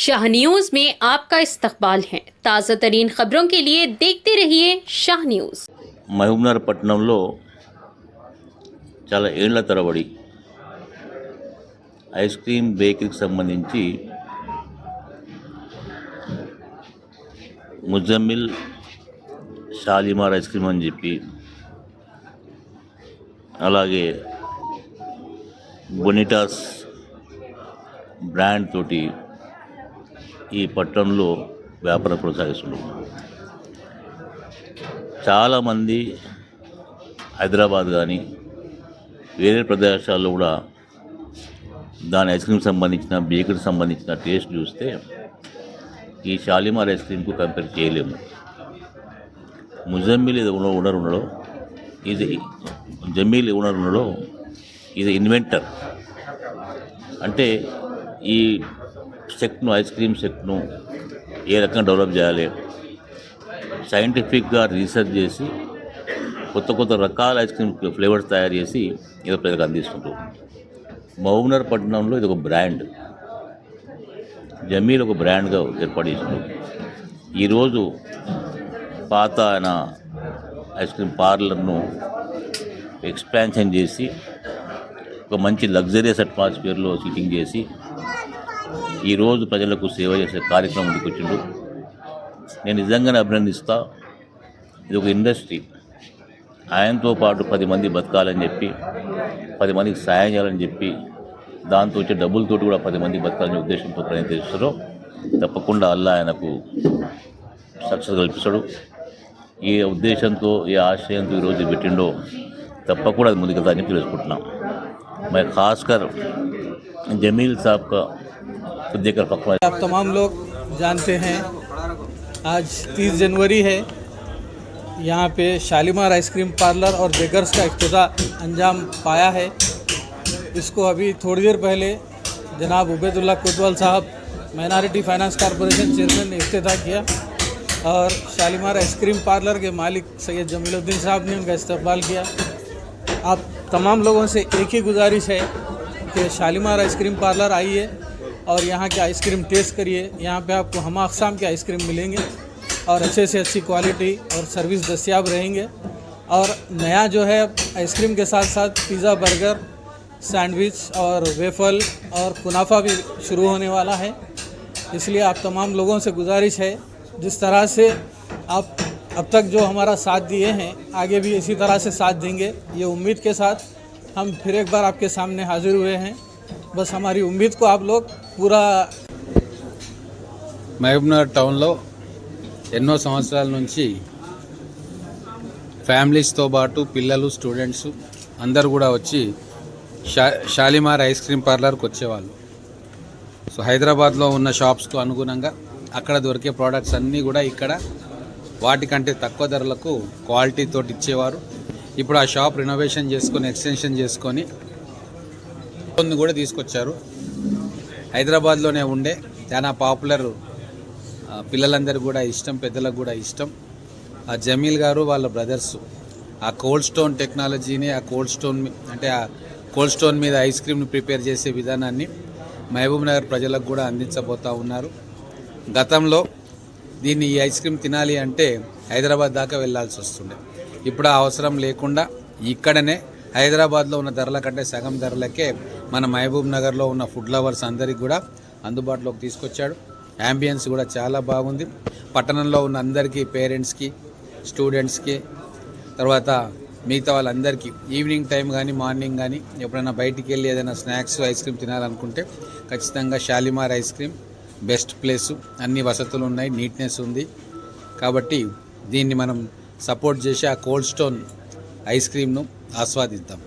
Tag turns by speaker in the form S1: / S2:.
S1: Shah news में आपका इस्तकबाल है। ताज़ा तरीन खबरों के लिए देखते रहिए शाह न्यूज।
S2: మహబూబ్నగర్ పట్టణంలో చాలా ఏళ్ల తరబడి ఐస్ క్రీమ్ బేకరీకి సంబంధించి ముజమ్మిల్ షాలిమార్ ఐస్ క్రీమ్ అని చెప్పి, అలాగే బొనిటాస్ బ్రాండ్ తోటి ఈ పట్టణంలో వ్యాపారం కొనసాగిస్తున్నారు. చాలామంది హైదరాబాద్ కానీ వేరే ప్రదేశాల్లో కూడా దాని ఐస్ క్రీమ్ సంబంధించిన బేకరీకి సంబంధించిన టేస్ట్ చూస్తే ఈ షాలిమార్ ఐస్ క్రీమ్కు కంపేర్ చేయలేము. ముజమ్మిల్ ఇది ఓనర్ ఉన్నాడో, ఇది జమీల్ ఓనర్ ఉన్నాడో, ఇది ఇన్వెంటర్. అంటే ఈ సెక్ట్ను, ఐస్ క్రీమ్ సెక్ట్ను ఏ రకంగా డెవలప్ చేయాలి, సైంటిఫిక్గా రీసెర్చ్ చేసి కొత్త కొత్త రకాల ఐస్ క్రీమ్ ఫ్లేవర్స్ తయారు చేసి ఏదో ప్రజలకు అందిస్తుంటారు. మహబూబ్నగర్ పట్టణంలో ఇది ఒక బ్రాండ్, జమీల్ ఒక బ్రాండ్గా ఏర్పాటు చేసింది. ఈరోజు పాత ఆయన ఐస్ క్రీమ్ పార్లర్ను ఎక్స్పాన్షన్ చేసి ఒక మంచి లగ్జరియస్ అట్మాస్ఫియర్లో సిట్టింగ్ చేసి ఈరోజు ప్రజలకు సేవ చేసే కార్యక్రమం ముందుకొచ్చిండు. నేను నిజంగానే అభినందిస్తా. ఇది ఒక ఇండస్ట్రీ. ఆయనతో పాటు 10 మంది బతకాలని చెప్పి, 10 మందికి సాయం చేయాలని చెప్పి, దాంతో వచ్చే డబ్బులతోటి కూడా 10 మంది బతకాలనే ఉద్దేశంతో ప్రయత్నిస్తారో తప్పకుండా అల్లా ఆయనకు సక్సెస్ కల్పిస్తాడు. ఏ ఉద్దేశంతో, ఏ ఆశయంతో ఈరోజు పెట్టిండో తప్పకుండా అది ముందుకు అని తెలుసుకుంటున్నాం. मैं खासकर जमील साहब का देकर पकड़ा।
S3: आप तमाम लोग जानते हैं आज 30 जनवरी है। यहाँ पे शालीमार आइसक्रीम पार्लर और बेकर्स का इफ्तिताह अंजाम पाया है। इसको अभी थोड़ी देर पहले जनाब उबैदुल्ला कोतवाल साहब माइनॉरिटी फाइनेंस कॉरपोरेशन चेयरमैन ने इफ्तिताह किया और शालीमार आइसक्रीम पार्लर के मालिक सैयद जमीलुद्दीन साहब ने उनका इस्तकबाल किया। आप तमाम लोगों से एक ही गुजारिश है कि शालीमार आइसक्रीम पार्लर आइए और यहाँ के आइसक्रीम टेस्ट करिए। यहाँ पे आपको हम अक़साम के आइसक्रीम मिलेंगे और अच्छे से अच्छी क्वालिटी और सर्विस दस्तियाब रहेंगे। और नया जो है आइसक्रीम के साथ साथ पिज़्ज़ा, बर्गर, सैंडविच और वेफल और कुनाफा भी शुरू होने वाला है। इसलिए आप तमाम लोगों से गुजारिश है, जिस तरह से आप अब तक जो हमारा साथ दिए हैं आगे भी इसी तरह से साथ देंगे, ये उम्मीद के साथ हम फिर एक बार आपके सामने हाजिर हुए हैं। बस हमारी उम्मीद को आप लोग पूरा।
S4: మహబూబ్నగర్ టౌన్లో ఎన్నో సంవత్సరాల నుంచి ఫ్యామిలీస్తో పాటు పిల్లలు, స్టూడెంట్స్ అందరూ కూడా వచ్చి షాలిమార్ ఐస్ క్రీమ్ పార్లర్కి వచ్చేవాళ్ళు. సో హైదరాబాద్లో ఉన్న షాప్స్కు అనుగుణంగా అక్కడ దొరికే ప్రోడక్ట్స్ అన్నీ కూడా ఇక్కడ వాటికంటే తక్కువ ధరలకు క్వాలిటీతో ఇచ్చేవారు. ఇప్పుడు ఆ షాప్ రెనోవేషన్ చేసుకొని, ఎక్స్టెన్షన్ చేసుకొని కొన్ని కూడా తీసుకొచ్చారు. హైదరాబాద్లోనే ఉండే చాలా పాపులర్, పిల్లలందరూ కూడా ఇష్టం, పెద్దలకు కూడా ఇష్టం. ఆ జమీల్ గారు వాళ్ళ బ్రదర్స్ ఆ కోల్డ్ స్టోన్ టెక్నాలజీని, ఆ కోల్డ్ స్టోన్ మీద ఐస్ క్రీమ్ని ప్రిపేర్ చేసే విధానాన్ని మహబూబ్నగర్ ప్రజలకు కూడా అందించబోతూ ఉన్నారు. గతంలో ఈ ఐస్ క్రీమ్ తినాలి అంటే హైదరాబాద్ దాకా వెళ్ళాల్సి వస్తుండే. ఇప్పుడు ఆ అవసరం లేకుండా ఇక్కడనే హైదరాబాద్లో ఉన్న ధరల కంటే సగం ధరలకే మన మహబూబ్ నగర్లో ఉన్న ఫుడ్ లవర్స్ అందరికీ కూడా అందుబాటులోకి తీసుకొచ్చాడు. యాంబియన్స్ కూడా చాలా బాగుంది. పట్టణంలో ఉన్న అందరికీ, పేరెంట్స్కి, స్టూడెంట్స్కి, తర్వాత మిగతా వాళ్ళందరికీ ఈవినింగ్ టైం కానీ, మార్నింగ్ కానీ ఎప్పుడైనా బయటికి వెళ్ళి ఏదైనా స్నాక్స్, ఐస్ క్రీమ్ తినాలనుకుంటే ఖచ్చితంగా Shalimar ice cream best place. అన్ని వసతులు ఉన్నాయి, నీట్నెస్ ఉంది. కాబట్టి దీన్ని మనం సపోర్ట్ చేసి ఆ కోల్డ్ స్టోన్ ఐస్ క్రీమ్ను ఆస్వాదిద్దాం.